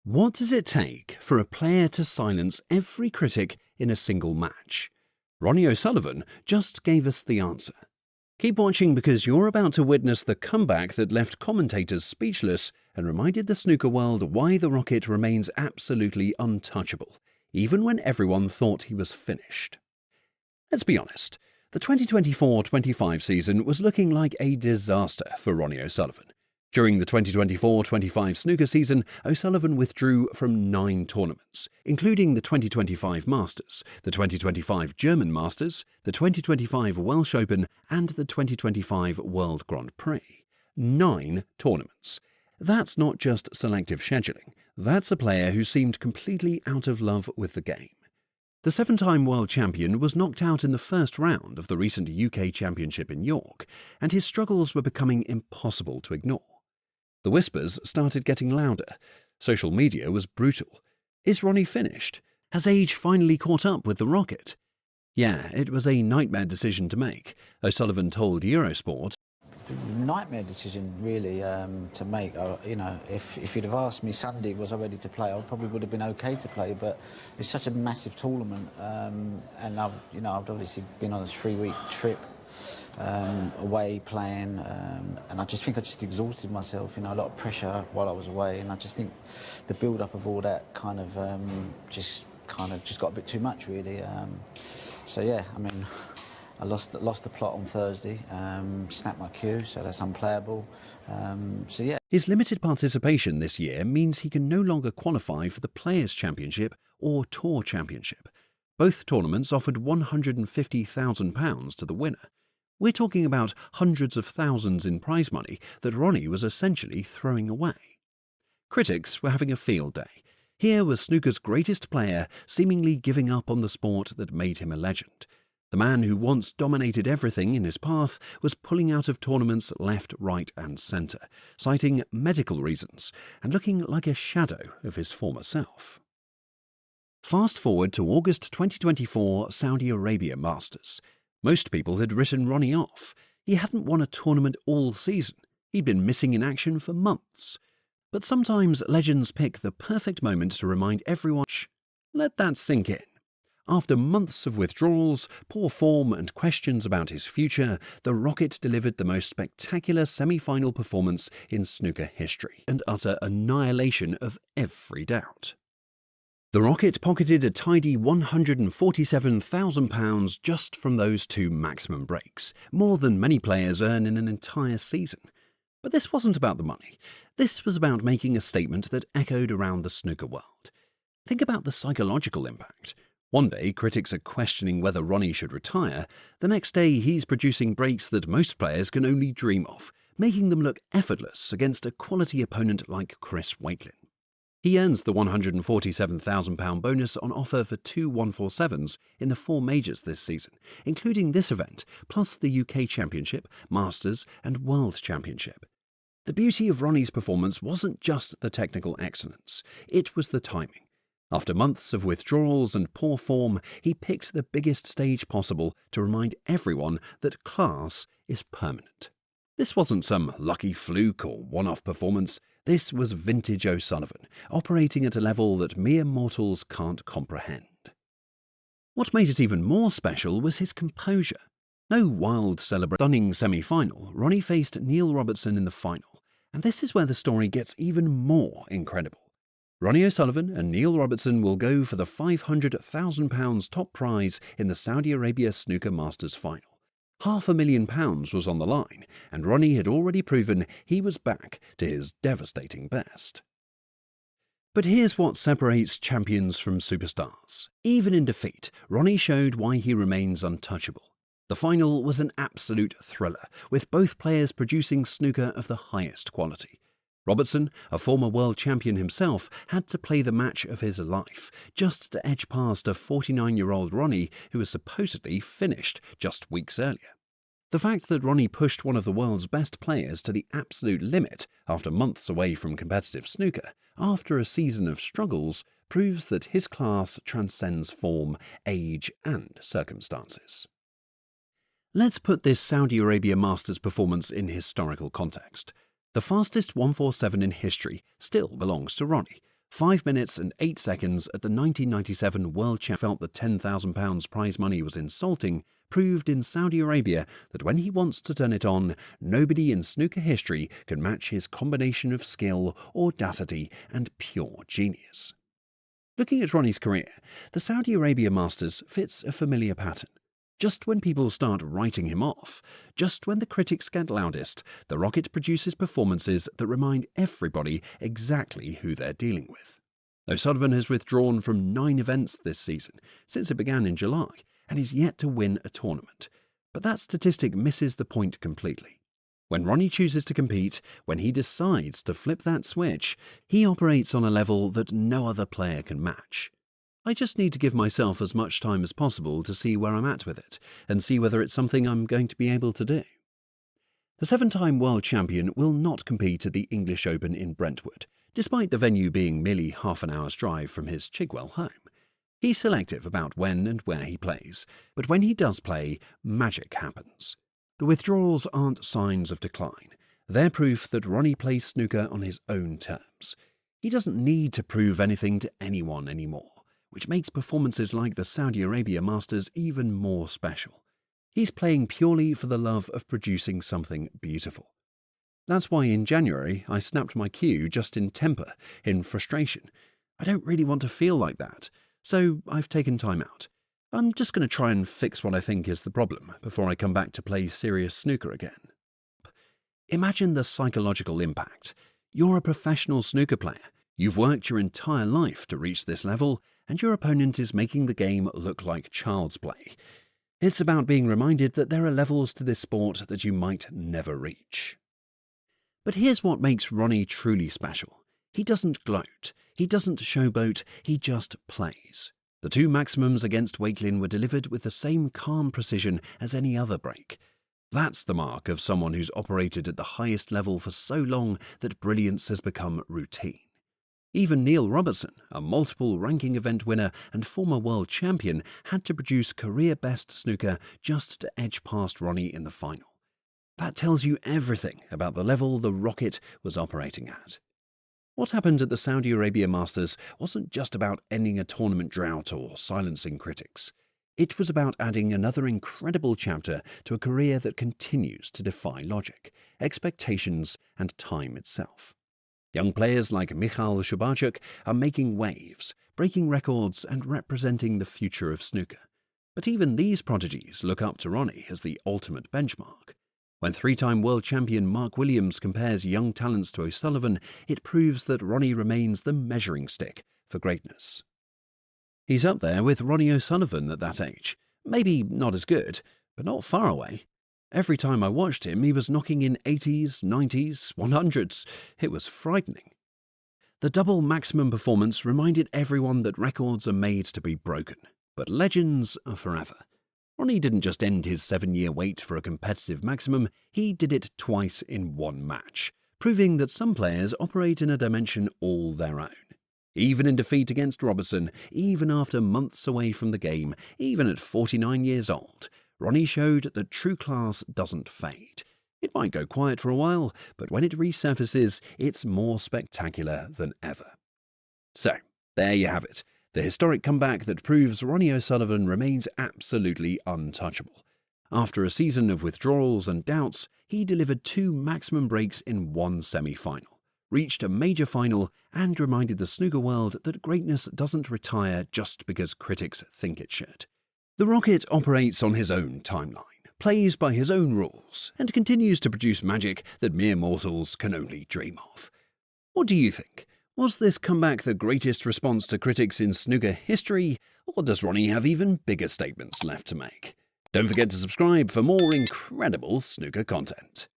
What does it take for a player to silence every critic in a single match? Ronnie O'Sullivan just gave us the answer. Keep watching because you're about to witness the comeback that left commentators speechless and reminded the snooker world why the Rocket remains absolutely untouchable, even when everyone thought he was finished. Let's be honest, the 2024-25 season was looking like a disaster for Ronnie O'Sullivan. During the 2024-25 snooker season, O'Sullivan withdrew from 9 tournaments, including the 2025 Masters, the 2025 German Masters, the 2025 Welsh Open, and the 2025 World Grand Prix. 9 tournaments. That's not just selective scheduling. That's a player who seemed completely out of love with the game. The 7-time world champion was knocked out in the first round of the recent UK Championship in York, and his struggles were becoming impossible to ignore. The whispers started getting louder. Social media was brutal. Is Ronnie finished? Has age finally caught up with the Rocket? Yeah, it was a nightmare decision to make, O'Sullivan told Eurosport. Nightmare decision, really, to make. If you'd have asked me Sunday was I ready to play, I probably would have been okay to play. But it's such a massive tournament, and I've obviously been on a 3-week trip away playing, and I just think I just exhausted myself. A lot of pressure while I was away, and I just think the build-up of all that kind of just got a bit too much, really. So yeah, I lost the plot on Thursday, snapped my cue, so that's unplayable. So yeah. His limited participation this year means he can no longer qualify for the Players' Championship or Tour Championship. Both tournaments offered £150,000 to the winner. We're talking about hundreds of thousands in prize money that Ronnie was essentially throwing away. Critics were having a field day. Here was snooker's greatest player seemingly giving up on the sport that made him a legend. The man who once dominated everything in his path was pulling out of tournaments left, right and centre, citing medical reasons and looking like a shadow of his former self. Fast forward to August 2024 Saudi Arabia Masters. Most people had written Ronnie off. He hadn't won a tournament all season. He'd been missing in action for months. But sometimes legends pick the perfect moment to remind everyone. Let that sink in. After months of withdrawals, poor form and questions about his future, the Rocket delivered the most spectacular semi-final performance in snooker history and utter annihilation of every doubt. The Rocket pocketed a tidy £147,000 just from those 2 maximum breaks, more than many players earn in an entire season. But this wasn't about the money. This was about making a statement that echoed around the snooker world. Think about the psychological impact. One day, critics are questioning whether Ronnie should retire. The next day, he's producing breaks that most players can only dream of, making them look effortless against a quality opponent like Chris Waitlin. He earns the £147,000 bonus on offer for 2 147s in the 4 majors this season, including this event, plus the UK Championship, Masters and World Championship. The beauty of Ronnie's performance wasn't just the technical excellence, it was the timing. After months of withdrawals and poor form, he picked the biggest stage possible to remind everyone that class is permanent. This wasn't some lucky fluke or one-off performance. This was vintage O'Sullivan, operating at a level that mere mortals can't comprehend. What made it even more special was his composure. No wild stunning semi-final, Ronnie faced Neil Robertson in the final, and this is where the story gets even more incredible. Ronnie O'Sullivan and Neil Robertson will go for the £500,000 top prize in the Saudi Arabia Snooker Masters final. £500,000 was on the line, and Ronnie had already proven he was back to his devastating best. But here's what separates champions from superstars. Even in defeat, Ronnie showed why he remains untouchable. The final was an absolute thriller, with both players producing snooker of the highest quality. Robertson, a former world champion himself, had to play the match of his life, just to edge past a 49-year-old Ronnie who was supposedly finished just weeks earlier. The fact that Ronnie pushed one of the world's best players to the absolute limit after months away from competitive snooker, after a season of struggles, proves that his class transcends form, age and circumstances. Let's put this Saudi Arabia Masters performance in historical context. The fastest 147 in history still belongs to Ronnie, 5 minutes and 8 seconds at the 1997 World Champ felt the £10,000 prize money was insulting, proved in Saudi Arabia that when he wants to turn it on, nobody in snooker history can match his combination of skill, audacity, and pure genius. Looking at Ronnie's career, the Saudi Arabia Masters fits a familiar pattern. Just when people start writing him off, just when the critics get loudest, the Rocket produces performances that remind everybody exactly who they're dealing with. O'Sullivan has withdrawn from 9 events this season, since it began in July, and is yet to win a tournament. But that statistic misses the point completely. When Ronnie chooses to compete, when he decides to flip that switch, he operates on a level that no other player can match. I just need to give myself as much time as possible to see where I'm at with it, and see whether it's something I'm going to be able to do. The 7-time world champion will not compete at the English Open in Brentwood, despite the venue being merely half an hour's drive from his Chigwell home. He's selective about when and where he plays, but when he does play, magic happens. The withdrawals aren't signs of decline. They're proof that Ronnie plays snooker on his own terms. He doesn't need to prove anything to anyone anymore, which makes performances like the Saudi Arabia Masters even more special. He's playing purely for the love of producing something beautiful. That's why in January I snapped my cue just in temper, in frustration. I don't really want to feel like that, so I've taken time out. I'm just going to try and fix what I think is the problem before I come back to play serious snooker again. Imagine the psychological impact. You're a professional snooker player. You've worked your entire life to reach this level, and your opponent is making the game look like child's play. It's about being reminded that there are levels to this sport that you might never reach. But here's what makes Ronnie truly special. He doesn't gloat, he doesn't showboat, he just plays. The 2 maximums against Wakelin were delivered with the same calm precision as any other break. That's the mark of someone who's operated at the highest level for so long that brilliance has become routine. Even Neil Robertson, a multiple ranking event winner and former world champion, had to produce career-best snooker just to edge past Ronnie in the final. That tells you everything about the level the Rocket was operating at. What happened at the Saudi Arabia Masters wasn't just about ending a tournament drought or silencing critics. It was about adding another incredible chapter to a career that continues to defy logic, expectations, and time itself. Young players like Michal Shubarchuk are making waves, breaking records and representing the future of snooker. But even these prodigies look up to Ronnie as the ultimate benchmark. When 3-time world champion Mark Williams compares young talents to O'Sullivan, it proves that Ronnie remains the measuring stick for greatness. He's up there with Ronnie O'Sullivan at that age. Maybe not as good, but not far away. Every time I watched him, he was knocking in 80s, 90s, 100s. It was frightening. The double maximum performance reminded everyone that records are made to be broken, but legends are forever. Ronnie didn't just end his 7-year wait for a competitive maximum, he did it twice in one match, proving that some players operate in a dimension all their own. Even in defeat against Robertson, even after months away from the game, even at 49 years old, Ronnie showed that true class doesn't fade. It might go quiet for a while, but when it resurfaces, it's more spectacular than ever. So, there you have it. The historic comeback that proves Ronnie O'Sullivan remains absolutely untouchable. After a season of withdrawals and doubts, he delivered 2 maximum breaks in one semi-final, reached a major final, and reminded the snooker world that greatness doesn't retire just because critics think it should. The Rocket operates on his own timeline, plays by his own rules, and continues to produce magic that mere mortals can only dream of. What do you think? Was this comeback the greatest response to critics in snooker history, or does Ronnie have even bigger statements left to make? Don't forget to subscribe for more incredible snooker content.